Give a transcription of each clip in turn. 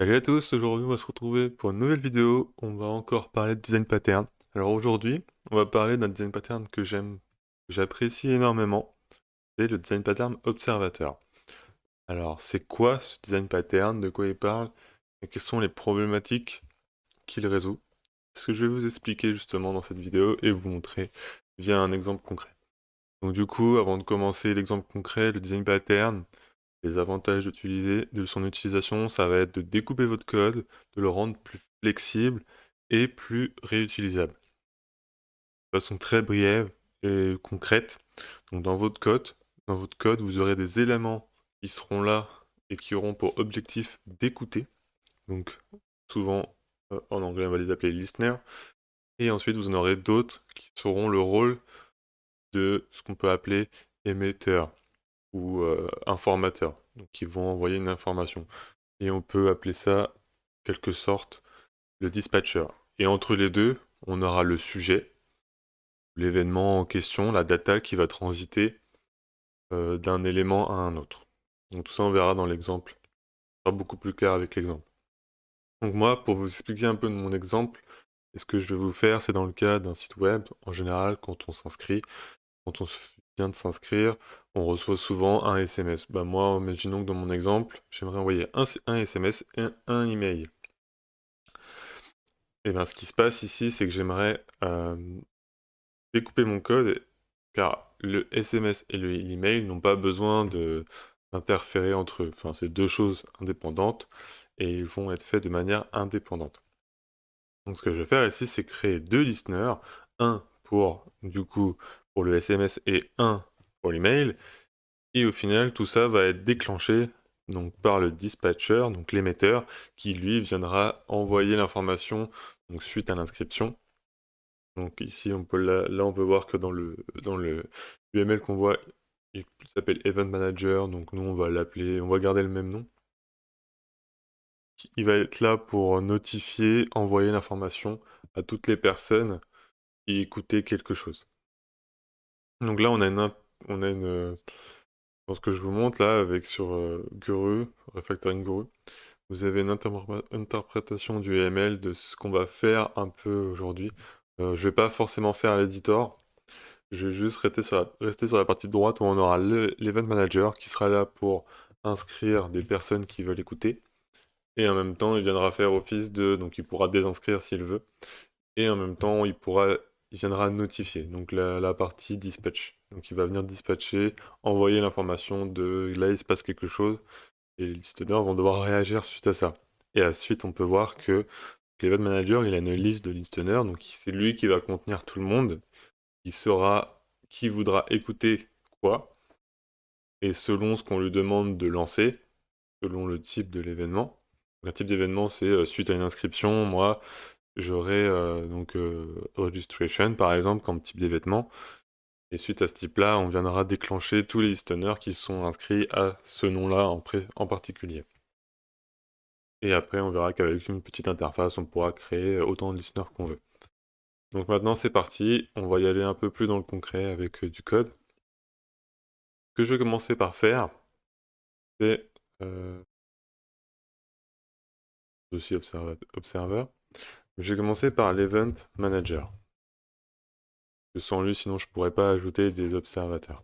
Salut à tous, aujourd'hui on va se retrouver pour une nouvelle vidéo, on va encore parler de design pattern. Alors aujourd'hui, on va parler d'un design pattern que j'aime, que j'apprécie énormément, c'est le design pattern observateur. Alors c'est quoi ce design pattern, de quoi il parle, et quelles sont les problématiques qu'il résout? C'est ce que je vais vous expliquer justement dans cette vidéo et vous montrer via un exemple concret. Donc du coup, avant de commencer l'exemple concret, le design pattern, les avantages de son utilisation, ça va être de découper votre code, de le rendre plus flexible et plus réutilisable. De façon très brève et concrète. Donc dans votre code, vous aurez des éléments qui seront là et qui auront pour objectif d'écouter. Donc souvent en anglais on va les appeler listeners. Et ensuite vous en aurez d'autres qui auront le rôle de ce qu'on peut appeler émetteur ou informateur, donc qui vont envoyer une information. Et on peut appeler ça, quelque sorte, le dispatcher. Et entre les deux, on aura le sujet, l'événement en question, la data qui va transiter d'un élément à un autre. Donc tout ça, on verra dans l'exemple. Ce sera beaucoup plus clair avec l'exemple. Donc moi, pour vous expliquer un peu de mon exemple, et ce que je vais vous faire, c'est dans le cas d'un site web, en général, quand on s'inscrit, quand on vient de s'inscrire, on reçoit souvent un SMS. Bah moi, imaginons que dans mon exemple, j'aimerais envoyer un SMS et un email. Et bien ce qui se passe ici, c'est que j'aimerais découper mon code, car le SMS et l'email n'ont pas besoin d'interférer entre eux. Enfin, c'est deux choses indépendantes, et ils vont être faits de manière indépendante. Donc ce que je vais faire ici, c'est créer deux listeners, un pour, du coup, pour le SMS et un pour l'email, et au final, tout ça va être déclenché donc, par le dispatcher, donc l'émetteur, qui lui viendra envoyer l'information donc, suite à l'inscription. Donc ici, là, on peut voir que dans le UML qu'on voit, il s'appelle Event Manager, donc nous, on va l'appeler, on va garder le même nom. Il va être là pour notifier, envoyer l'information à toutes les personnes qui écoutaient quelque chose. Donc là, dans ce que je vous montre là, avec sur Guru, Refactoring Guru, vous avez une interprétation du UML de ce qu'on va faire un peu aujourd'hui. Je vais pas forcément faire l'éditor, je vais juste rester sur la partie droite où on aura l'Event Manager qui sera là pour inscrire des personnes qui veulent écouter. Et en même temps, il viendra faire office de... Donc il pourra désinscrire s'il veut. Et en même temps, il viendra notifier. Donc la partie dispatch. Donc il va venir dispatcher, envoyer l'information de là il se passe quelque chose. Et les listeners vont devoir réagir suite à ça. Et ensuite, on peut voir que l'Event Manager, il a une liste de listeners. Donc c'est lui qui va contenir tout le monde. Il saura qui voudra écouter quoi, et selon ce qu'on lui demande de lancer, selon le type de l'événement. Un type d'événement, c'est suite à une inscription, moi, j'aurai registration, par exemple, comme type d'événement, et suite à ce type-là, on viendra déclencher tous les listeners qui sont inscrits à ce nom-là en particulier. Et après, on verra qu'avec une petite interface, on pourra créer autant de listeners qu'on veut. Donc maintenant, c'est parti, on va y aller un peu plus dans le concret avec du code. Ce que je vais commencer par faire, c'est aussi observer. Je vais commencer par l'Event Manager. Sans lui, sinon je pourrais pas ajouter des observateurs.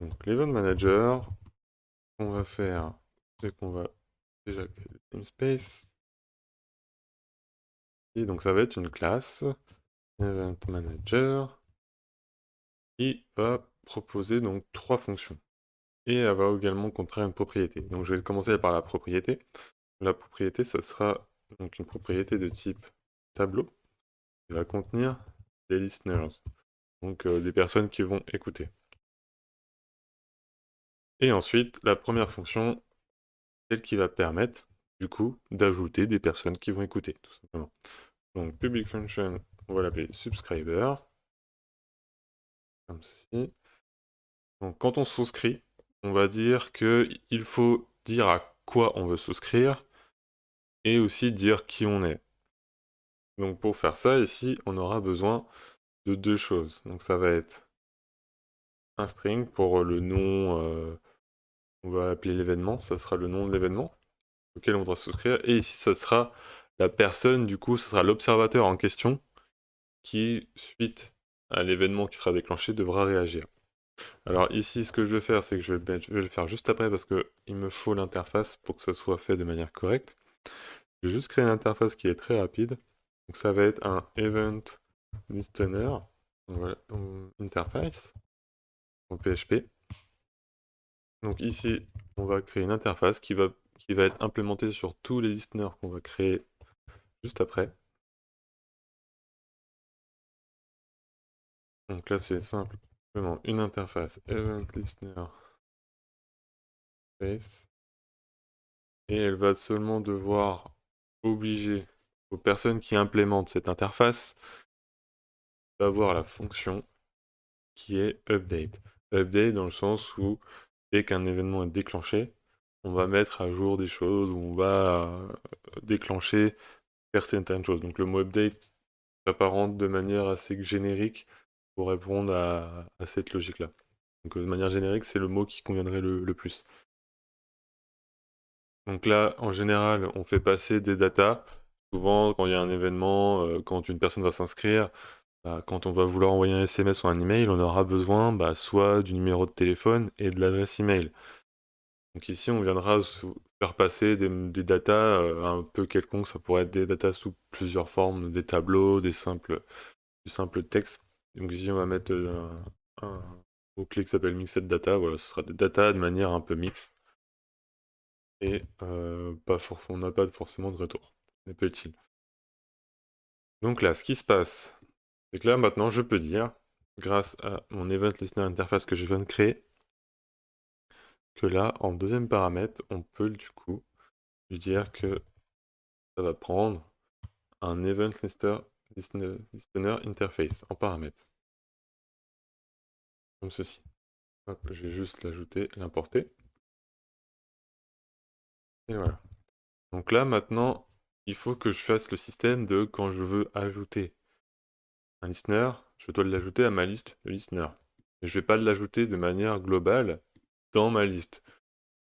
Donc l'Event Manager, ce qu'on va faire, c'est qu'on va déjà créer le namespace. Et donc ça va être une classe, Event Manager, qui va proposer donc trois fonctions. Et elle va également contenir une propriété. Donc je vais commencer par la propriété. La propriété, ça sera donc une propriété de type tableau, qui va contenir des listeners, donc des personnes qui vont écouter. Et ensuite, la première fonction, celle qui va permettre, du coup, d'ajouter des personnes qui vont écouter, tout simplement. Donc, public function, on va l'appeler subscriber, comme ceci. Donc, quand on souscrit, on va dire qu'il faut dire à quoi on veut souscrire, et aussi dire qui on est. Donc, pour faire ça, ici, on aura besoin de deux choses. Donc, ça va être un string pour le nom, on va appeler l'événement, ça sera le nom de l'événement. auquel on doit souscrire. Et ici, ça sera la personne, du coup, ce sera l'observateur en question qui, suite à l'événement qui sera déclenché, devra réagir. Alors ici, ce que je vais faire, c'est que je vais le faire juste après parce qu'il me faut l'interface pour que ça soit fait de manière correcte. Je vais juste créer une interface qui est très rapide. Donc ça va être un event listener, voilà, interface en PHP. Donc ici, on va créer une interface qui va être implémentée sur tous les listeners qu'on va créer juste après. Donc là, c'est simple, simplement une interface event listener face, et elle va seulement devoir obliger aux personnes qui implémentent cette interface d'avoir la fonction qui est update. Update dans le sens où dès qu'un événement est déclenché, on va mettre à jour des choses, ou on va déclencher, faire certaines choses. Donc le mot update s'apparente de manière assez générique pour répondre à cette logique-là. Donc de manière générique, c'est le mot qui conviendrait le plus. Donc là, en général, on fait passer des datas. Souvent, quand il y a un événement, quand une personne va s'inscrire, quand on va vouloir envoyer un SMS ou un email, on aura besoin soit du numéro de téléphone et de l'adresse email. Donc ici, on viendra faire passer des datas un peu quelconques. Ça pourrait être des datas sous plusieurs formes, des tableaux, du simple texte. Donc ici, on va mettre un mot-clé qui s'appelle Mixed Data. Voilà, ce sera des datas de manière un peu mixte. Et on n'a pas forcément de retour. Ce n'est pas utile. Donc là, ce qui se passe, c'est que là, maintenant, je peux dire, grâce à mon Event Listener Interface que je viens de créer, que là, en deuxième paramètre, on peut du coup lui dire que ça va prendre un Event Listener Interface en paramètre. Comme ceci. Hop, je vais juste l'ajouter, l'importer. Et voilà. Donc là, maintenant, il faut que je fasse le système de quand je veux ajouter un listener, je dois l'ajouter à ma liste de listeners. Et je ne vais pas l'ajouter de manière globale dans ma liste.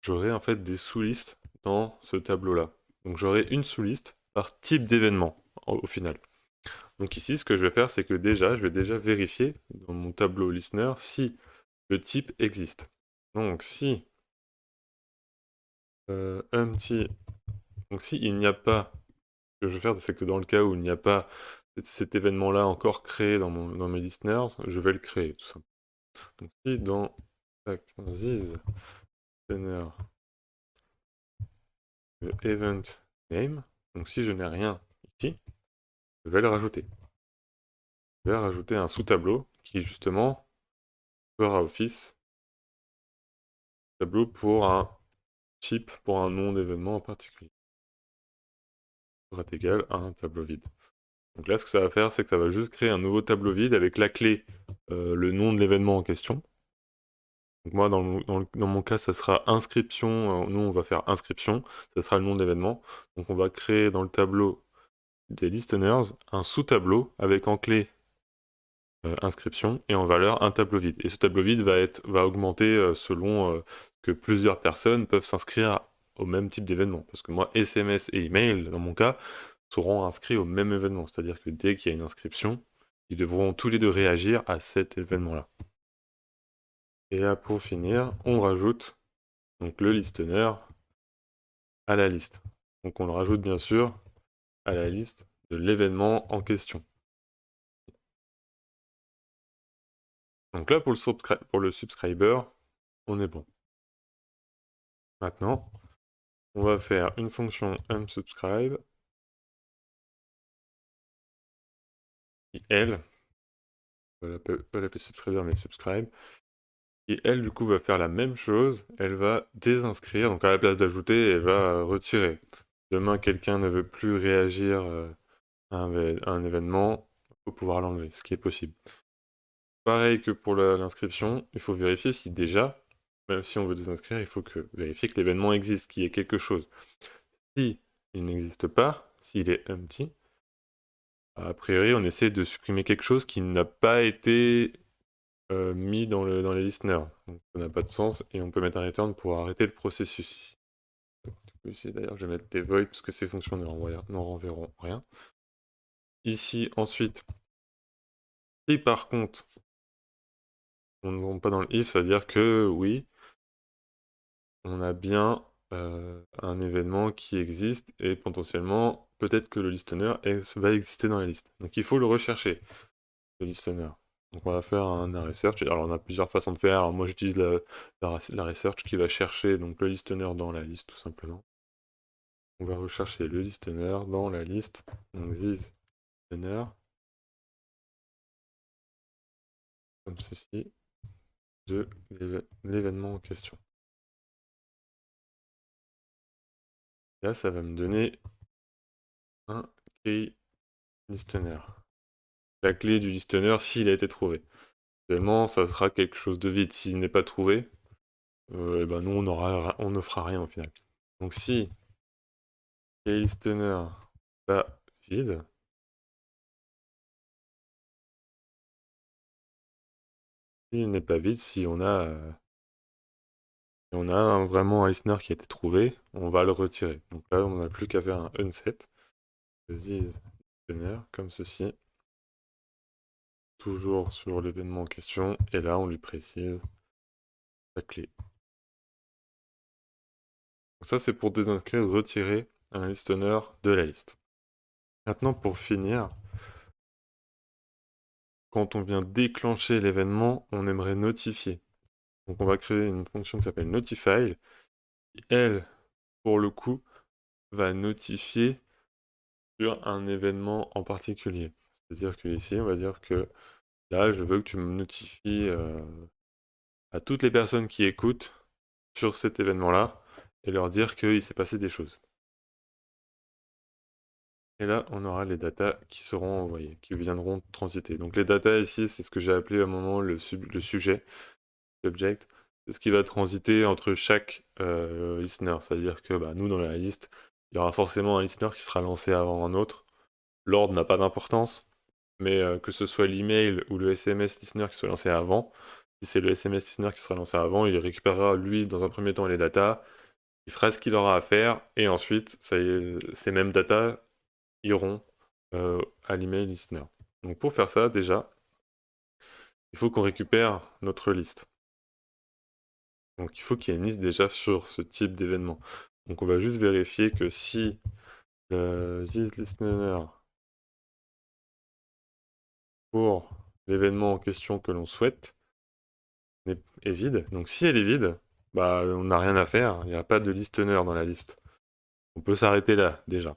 J'aurai en fait des sous-listes dans ce tableau-là. Donc j'aurai une sous-liste par type d'événement au final. Donc ici, ce que je vais faire, c'est que je vais déjà vérifier dans mon tableau listener si le type existe. Donc si empty, donc si il n'y a pas, ce que je vais faire, c'est que dans le cas où il n'y a pas cet événement-là encore créé dans mes listeners, je vais le créer tout simplement. Donc si dans this listener le event name, donc si je n'ai rien ici, je vais le rajouter. Je vais rajouter un sous-tableau qui justement fera office tableau pour un type, pour un nom d'événement en particulier. Sera égal à un tableau vide. Donc là, ce que ça va faire, c'est que ça va juste créer un nouveau tableau vide avec la clé, le nom de l'événement en question. Donc moi, dans mon cas, ça sera inscription. Nous, on va faire inscription. Ça sera le nom de l'événement. Donc on va créer dans le tableau des listeners un sous-tableau avec en clé inscription et en valeur un tableau vide. Et ce tableau vide va augmenter selon que plusieurs personnes peuvent s'inscrire au même type d'événement. Parce que moi, SMS et email, dans mon cas, seront inscrits au même événement. C'est-à-dire que dès qu'il y a une inscription, ils devront tous les deux réagir à cet événement-là. Et là, pour finir, on rajoute donc le listener à la liste. Donc on le rajoute bien sûr à la liste de l'événement en question. Donc là, pour le subscriber, on est bon. Maintenant, on va faire une fonction unsubscribe qui, elle, on va pas l'appeler subscriber, mais subscribe, et elle, du coup, va faire la même chose, elle va désinscrire, donc à la place d'ajouter, elle va retirer. Demain, quelqu'un ne veut plus réagir à un événement, il faut pouvoir l'enlever, ce qui est possible. Pareil que pour l'inscription, il faut vérifier si déjà, même si on veut désinscrire, il faut vérifier que l'événement existe, qu'il y ait quelque chose. Si il n'existe pas, s'il est empty, a priori, on essaie de supprimer quelque chose qui n'a pas été mis dans les listeners. Donc ça n'a pas de sens et on peut mettre un return pour arrêter le processus ici. Du coup, ici, d'ailleurs, je vais mettre des void parce que ces fonctions ne renverront rien. Ici, ensuite, si par contre, on ne rentre pas dans le if, ça veut dire que oui, on a bien un événement qui existe et potentiellement, peut-être que le listener va exister dans la liste. Donc il faut le rechercher, le listener. Donc on va faire un research. Alors on a plusieurs façons de faire. Alors moi j'utilise la research qui va chercher donc, le listener dans la liste tout simplement. On va rechercher le listener dans la liste. Donc this listener. Comme ceci, de l'événement en question. Là, ça va me donner un key listener. La clé du listener s'il a été trouvé. Actuellement, ça sera quelque chose de vide. S'il n'est pas trouvé, et ben nous, on ne fera rien au final. Donc si key listener pas vide, s'il n'est pas vide, si on a, vraiment un listener qui a été trouvé, on va le retirer. Donc là, on n'a plus qu'à faire un unset de this listener comme ceci. Toujours sur l'événement en question, et là on lui précise la clé. Donc ça c'est pour désinscrire, retirer un listener de la liste. Maintenant pour finir, quand on vient déclencher l'événement, on aimerait notifier. Donc on va créer une fonction qui s'appelle notify, qui elle, pour le coup, va notifier sur un événement en particulier. C'est-à-dire que ici, on va dire que là, je veux que tu me notifies à toutes les personnes qui écoutent sur cet événement-là et leur dire qu'il s'est passé des choses. Et là, on aura les datas qui seront envoyées, qui viendront transiter. Donc les datas ici, c'est ce que j'ai appelé à un moment le sujet, l'object. C'est ce qui va transiter entre chaque listener. C'est-à-dire que bah, nous, dans la liste, il y aura forcément un listener qui sera lancé avant un autre. L'ordre n'a pas d'importance, mais que ce soit l'email ou le SMS listener qui soit lancé avant, si c'est le SMS listener qui sera lancé avant, il récupérera lui dans un premier temps les datas, il fera ce qu'il aura à faire, et ensuite, ces mêmes datas iront à l'email listener. Donc pour faire ça, déjà, il faut qu'on récupère notre liste. Donc il faut qu'il y ait une liste déjà sur ce type d'événement. Donc on va juste vérifier que si le listener pour l'événement en question que l'on souhaite est vide. Donc si elle est vide, bah on n'a rien à faire, il n'y a pas de listener dans la liste. On peut s'arrêter là déjà.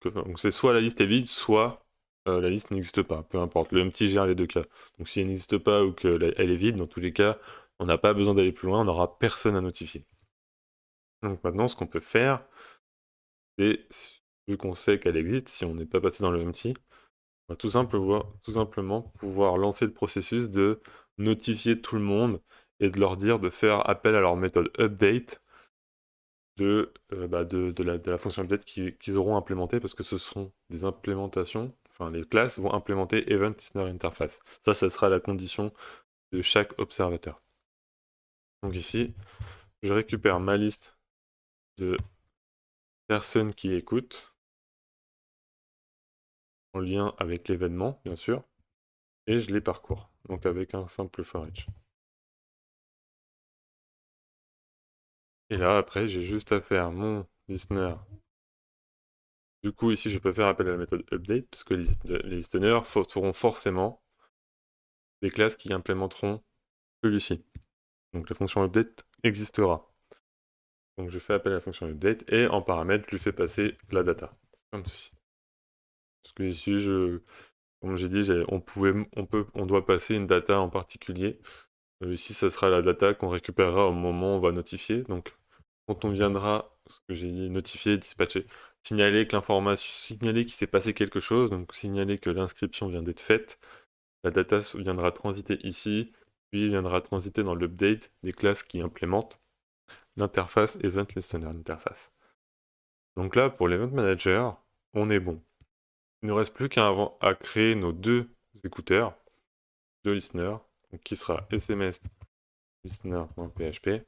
Donc c'est soit la liste est vide, soit la liste n'existe pas, peu importe. Le MT gère les deux cas. Donc si elle n'existe pas ou qu'elle est vide, dans tous les cas, on n'a pas besoin d'aller plus loin, on n'aura personne à notifier. Donc maintenant, ce qu'on peut faire, c'est, vu qu'on sait qu'elle existe, si on n'est pas passé dans le MT, on va tout simplement pouvoir lancer le processus de notifier tout le monde et de leur dire de faire appel à leur méthode update de la fonction update qu'ils auront implémentée, parce que ce seront des implémentations, enfin les classes vont implémenter Event Listener Interface. Ça sera la condition de chaque observateur. Donc ici, je récupère ma liste de personnes qui écoutent, en lien avec l'événement, bien sûr, et je les parcours, donc avec un simple for each. Et là, après, j'ai juste à faire mon listener. Du coup, ici, je peux faire appel à la méthode update, parce que les listeners seront forcément des classes qui implémenteront celui-ci. Donc la fonction update existera. Donc je fais appel à la fonction update, et en paramètre, je lui fais passer la data, comme ceci. Parce que ici, comme j'ai dit, on doit passer une data en particulier. Ici, ça sera la data qu'on récupérera au moment où on va notifier. Donc quand on viendra, ce que j'ai dit, notifier, dispatcher, signaler que signaler qu'il s'est passé quelque chose, donc signaler que l'inscription vient d'être faite, la data viendra transiter ici, puis viendra transiter dans l'update des classes qui implémentent l'interface Event Listener Interface. Donc là, pour l'Event Manager, on est bon. Il ne reste plus qu'à créer nos deux écouteurs, deux listeners, qui sera SMS listener.php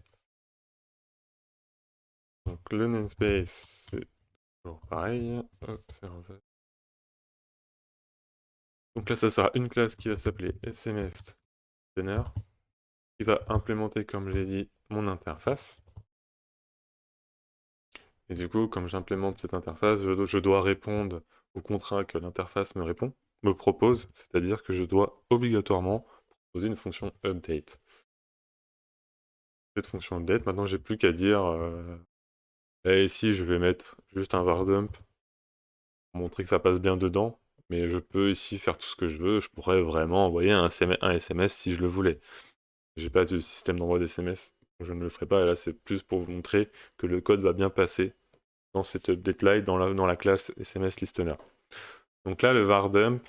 Donc le namespace, c'est toujours pareil. Observer. Donc là, ça sera une classe qui va s'appeler SMS listener, qui va implémenter, comme j'ai dit, mon interface. Et du coup, comme j'implémente cette interface, je dois répondre au contrat que l'interface me propose, c'est-à-dire que je dois obligatoirement proposer une fonction update. Cette fonction update, maintenant j'ai plus qu'à dire, là ici je vais mettre juste un var dump pour montrer que ça passe bien dedans, mais je peux ici faire tout ce que je veux, je pourrais vraiment envoyer un SMS si je le voulais. J'ai pas de système d'envoi d'SMS, je ne le ferai pas, et là c'est plus pour vous montrer que le code va bien passer dans cette update là dans la classe SMS listener. Donc là le var dump,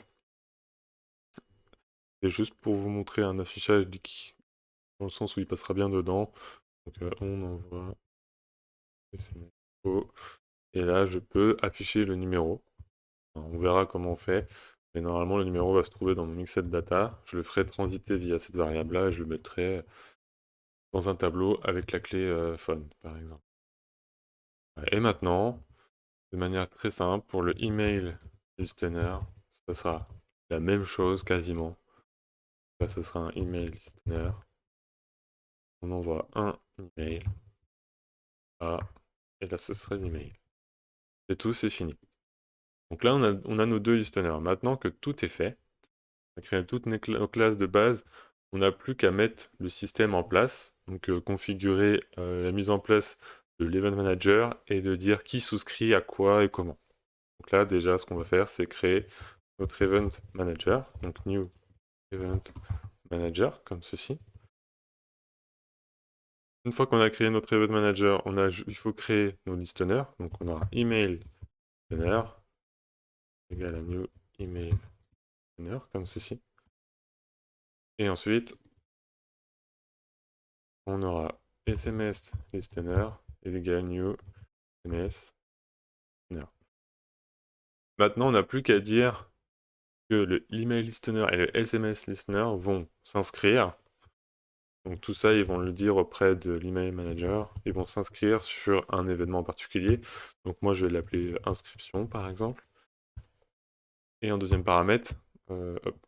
c'est juste pour vous montrer un affichage dans le sens où il passera bien dedans. Donc on envoie SMS et là je peux afficher le numéro. On verra comment on fait. Mais normalement, le numéro va se trouver dans mon mixed data. Je le ferai transiter via cette variable-là et je le mettrai dans un tableau avec la clé phone, par exemple. Et maintenant, de manière très simple, pour le email listener, ça sera la même chose quasiment. Là, ce sera un email listener. On envoie un email. Et là, ce sera l'email. C'est tout, c'est fini. Donc là, on a nos deux listeners. Maintenant que tout est fait, on a créé toutes nos classes de base, on n'a plus qu'à mettre le système en place, donc configurer la mise en place de l'event manager et de dire qui souscrit à quoi et comment. Donc là, déjà, ce qu'on va faire, c'est créer notre event manager, donc new event manager, comme ceci. Une fois qu'on a créé notre event manager, il faut créer nos listeners, donc on aura email listener égale à new email listener, comme ceci. Et ensuite, on aura SMS listener égale new SMS listener. Maintenant, on n'a plus qu'à dire que l'email listener et le SMS listener vont s'inscrire. Donc tout ça, ils vont le dire auprès de l'email manager. Ils vont s'inscrire sur un événement en particulier. Donc moi, je vais l'appeler inscription, par exemple. Et en deuxième paramètre,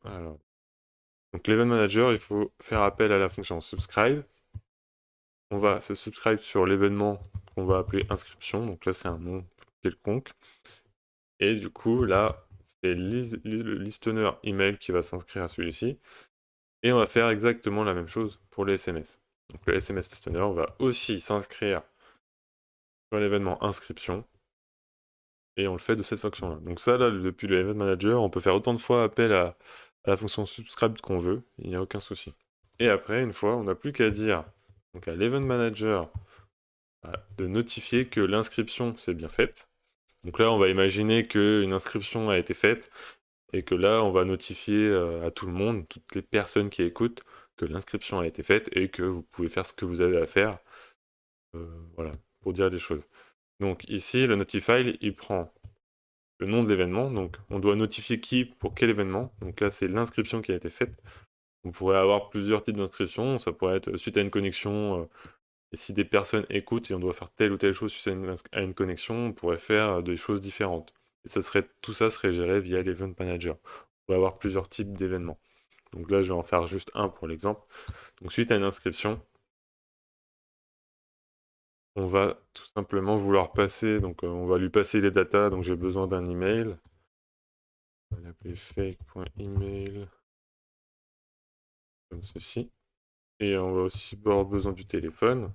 alors. Donc l'event manager, il faut faire appel à la fonction subscribe. On va se subscribe sur l'événement qu'on va appeler inscription. Donc là, c'est un nom quelconque. Et du coup, là, c'est le listener email qui va s'inscrire à celui-ci. Et on va faire exactement la même chose pour les SMS. Donc le SMS listener va aussi s'inscrire sur l'événement inscription. Et on le fait de cette fonction-là. Donc ça, là, depuis le event manager, on peut faire autant de fois appel à la fonction subscribe qu'on veut. Il n'y a aucun souci. Et après, une fois, on n'a plus qu'à dire donc à l'event manager de notifier que l'inscription s'est bien faite. Donc là, on va imaginer qu'une inscription a été faite et que là, on va notifier à tout le monde, toutes les personnes qui écoutent, que l'inscription a été faite et que vous pouvez faire ce que vous avez à faire, voilà, pour dire les choses. Donc ici, le notify, il prend le nom de l'événement, donc on doit notifier qui pour quel événement. Donc là, c'est l'inscription qui a été faite. On pourrait avoir plusieurs types d'inscriptions, ça pourrait être suite à une connexion, et si des personnes écoutent et on doit faire telle ou telle chose suite à une connexion, on pourrait faire des choses différentes. Et tout ça serait géré via l'Event Manager. On pourrait avoir plusieurs types d'événements. Donc là, je vais en faire juste un pour l'exemple. Donc suite à une inscription, on va tout simplement vouloir passer, donc on va lui passer les datas, donc j'ai besoin d'un email. On va l'appeler fake.email, comme ceci. Et on va aussi avoir besoin du téléphone.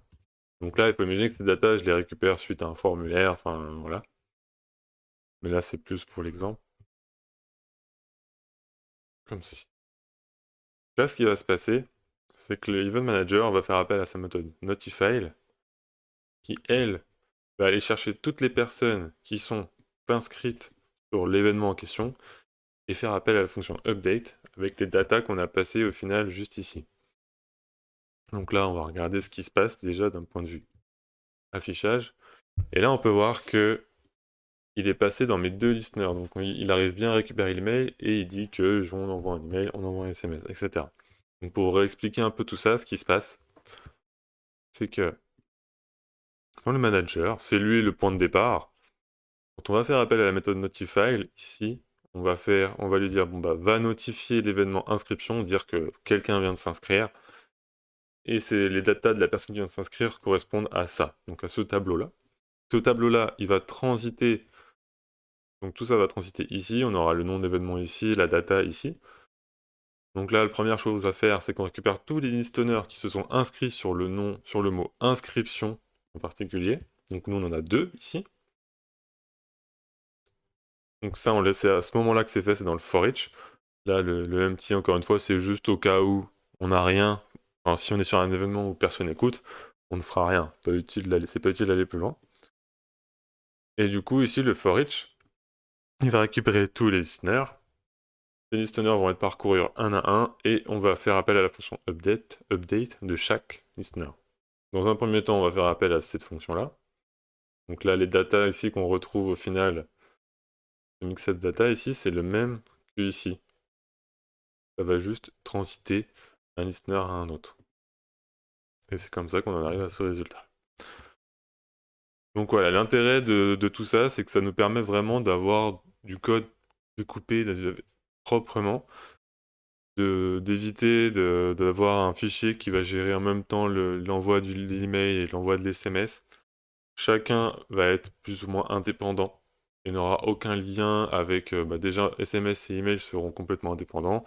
Donc là, il faut imaginer que ces datas, je les récupère suite à un formulaire, enfin voilà. Mais là, c'est plus pour l'exemple. Comme ceci. Là, ce qui va se passer, c'est que le Event Manager va faire appel à sa méthode Notify, qui, elle, va aller chercher toutes les personnes qui sont inscrites sur l'événement en question et faire appel à la fonction Update avec les datas qu'on a passées au final juste ici. Donc là, on va regarder ce qui se passe déjà d'un point de vue affichage. Et là, on peut voir que il est passé dans mes deux listeners. Donc il arrive bien à récupérer l'email et il dit que on envoie un email, on envoie un SMS, etc. Donc pour réexpliquer un peu tout ça, ce qui se passe, c'est que dans le manager, c'est lui le point de départ. Quand on va faire appel à la méthode notifile, ici, on va lui dire, bon bah, va notifier l'événement inscription, dire que quelqu'un vient de s'inscrire, et c'est les datas de la personne qui vient de s'inscrire correspondent à ça, donc à ce tableau-là. Ce tableau-là, il va transiter, donc tout ça va transiter ici, on aura le nom d'événement ici, la data ici. Donc là, la première chose à faire, c'est qu'on récupère tous les listonners qui se sont inscrits sur le nom, sur le mot inscription en particulier. Donc nous, on en a 2 ici. Donc ça, c'est à ce moment-là que c'est fait, c'est dans le for each. Là, le empty, encore une fois, c'est juste au cas où on n'a rien. Enfin, si on est sur un événement où personne n'écoute, on ne fera rien. C'est pas utile d'aller plus loin. Et du coup, ici, le for each, il va récupérer tous les listeners. Les listeners vont être parcourus un à un, et on va faire appel à la fonction update de chaque listener. Dans un premier temps, on va faire appel à cette fonction-là. Donc là, les datas ici qu'on retrouve au final, le mixed data ici, c'est le même que ici. Ça va juste transiter un listener à un autre. Et c'est comme ça qu'on en arrive à ce résultat. Donc voilà, l'intérêt de tout ça, c'est que ça nous permet vraiment d'avoir du code découpé proprement, d'éviter d'avoir un fichier qui va gérer en même temps l'envoi de l'email et l'envoi de l'SMS. Chacun va être plus ou moins indépendant et n'aura aucun lien avec... déjà, SMS et email seront complètement indépendants.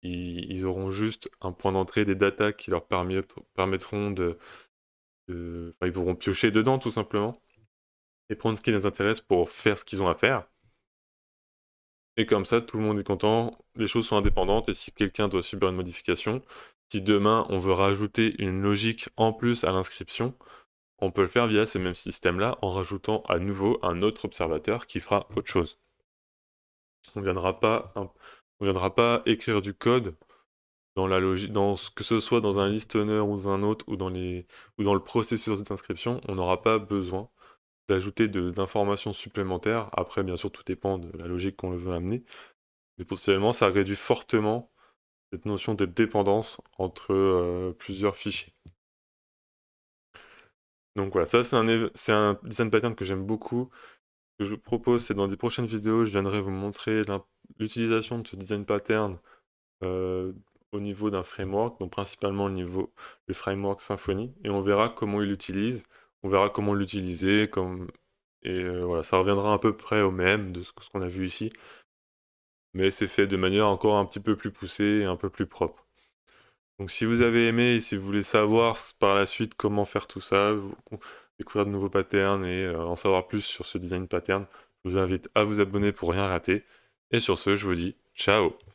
Ils auront juste un point d'entrée des datas qui leur permettront enfin, ils pourront piocher dedans, tout simplement, et prendre ce qui les intéresse pour faire ce qu'ils ont à faire. Et comme ça, tout le monde est content, les choses sont indépendantes, et si quelqu'un doit subir une modification, si demain on veut rajouter une logique en plus à l'inscription, on peut le faire via ce même système-là en rajoutant à nouveau un autre observateur qui fera autre chose. On ne viendra pas écrire du code dans la logique, que ce soit dans un listener ou dans un autre, ou dans le processus d'inscription, on n'aura pas besoin d'ajouter d'informations supplémentaires. Après, bien sûr, tout dépend de la logique qu'on veut amener. Mais potentiellement, ça réduit fortement cette notion de dépendance entre plusieurs fichiers. Donc voilà, ça c'est un design pattern que j'aime beaucoup. Ce que je vous propose, c'est dans des prochaines vidéos, je viendrai vous montrer l'utilisation de ce design pattern au niveau d'un framework, donc principalement le framework Symfony, et on verra comment il l'utilise, on verra comment l'utiliser, et voilà, ça reviendra à peu près au même de ce qu'on a vu ici, mais c'est fait de manière encore un petit peu plus poussée et un peu plus propre. Donc si vous avez aimé et si vous voulez savoir par la suite comment faire tout ça, découvrir de nouveaux patterns et en savoir plus sur ce design pattern, je vous invite à vous abonner pour rien rater. Et sur ce, je vous dis ciao!